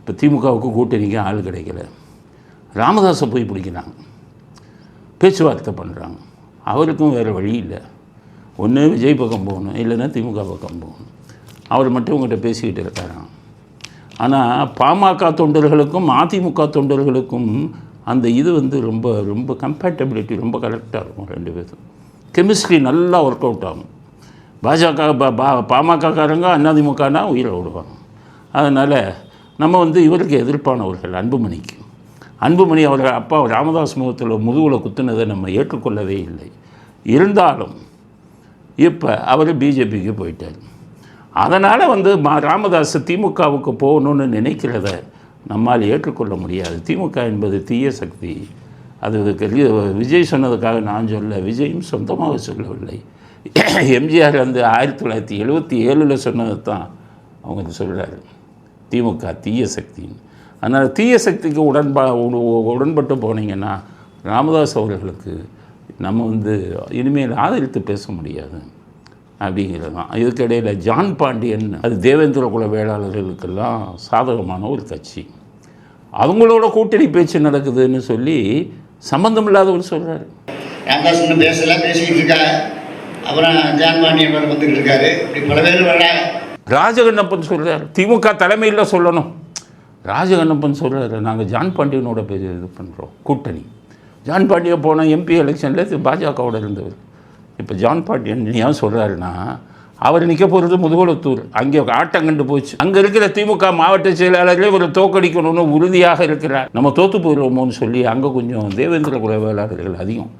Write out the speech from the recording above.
இப்போ திமுகவுக்கு கூட்டணிக்கு ஆள் கிடைக்கல, ராமதாஸை போய் பிடிக்கிறாங்க, பேச்சுவார்த்தை பண்ணுறாங்க. அவருக்கும் வேறு வழி இல்லை, ஒன்று விஜய் பக்கம் போகணும், இல்லைன்னா திமுக பக்கம் போகணும். அவர் மட்டும் உங்கள்கிட்ட பேசிக்கிட்டு இருக்காராம். ஆனால் பாமக தொண்டர்களுக்கும் அதிமுக தொண்டர்களுக்கும் அந்த இது ரொம்ப ரொம்ப கம்பேட்டபிலிட்டி ரொம்ப கரெக்டாக இருக்கும். ரெண்டு பேரும் கெமிஸ்ட்ரி நல்லா ஒர்க் அவுட் ஆகும். பாஜக பாமகக்காரங்க அதிமுகனா உயிரை விடுவாங்க. அதனால் நம்ம இவருக்கு எதிர்ப்பானவர்கள் அன்புமணி அவர்கள் அப்பா ராமதாஸ் முதுகில் குத்துனதை நம்ம ஏற்றுக்கொள்ளவே இல்லை. இருந்தாலும் இப்போ அவர் பிஜேபிக்கு போயிட்டார். அதனால் ராமதாஸ் திமுகவுக்கு போகணுன்னு நினைக்கிறத நம்மால் ஏற்றுக்கொள்ள முடியாது. திமுக என்பது தீய சக்தி. அது விஜய் சொன்னதுக்காக நான் சொல்ல, விஜயும் சொந்தமாக சொல்லவில்லை. எம்ஜிஆர் 1977 சொன்னது தான் அவங்க சொல்கிறாரு, திமுக தீய சக்தின்னு. அதனால் தீய சக்திக்கு உடன்பட்டு போனீங்கன்னா ராமதாஸ் அவர்களுக்கு நம்ம இனிமேல் ஆதரித்து பேச முடியாது அப்படிங்கிறது தான். இதுக்கிடையில் ஜான் பாண்டியன், அது தேவேந்திர குல வேளாளர்களுக்கெல்லாம் சாதகமான ஒரு கட்சி, அவங்களோட கூட்டணி பேச்சு நடக்குதுன்னு சொல்லி சம்பந்தமில்லாதவர் சொல்கிறாரு. ராமதாஸ் இன்னும் பேசிக்கிட்டு இருக்காரு. அப்புறம் ஜான் பாண்டியன் வந்துக்கிட்டு இருக்காரு. இப்படி பல பேர் வர்றாங்க. ராஜகண்ணப்பன் சொல்கிறார், திமுக தலைமையில் சொல்லணும். ராஜகண்ணப்பன் சொல்கிறாரு, நாங்கள் ஜான் பாண்டியனோட இது பண்ணுறோம் கூட்டணி. ஜான் பாண்டியன் போன எம்பி எலெக்ஷனில் பாஜகவோட இருந்தவர். இப்போ ஜான் பாண்டியன் ஏன் சொல்கிறாருன்னா, அவர் நிற்க போகிறது முதுகுளத்தூர், அங்கே ஆட்டம் கண்டு போச்சு. அங்கே இருக்கிற திமுக மாவட்ட செயலாளர்களே ஒரு தோக்கடிக்கணும்னு உறுதியாக இருக்கிறார். நம்ம தோற்று போயிடுவோமோன்னு சொல்லி அங்கே கொஞ்சம் தேவேந்திர குல வேளாளர்கள் அதிகம்.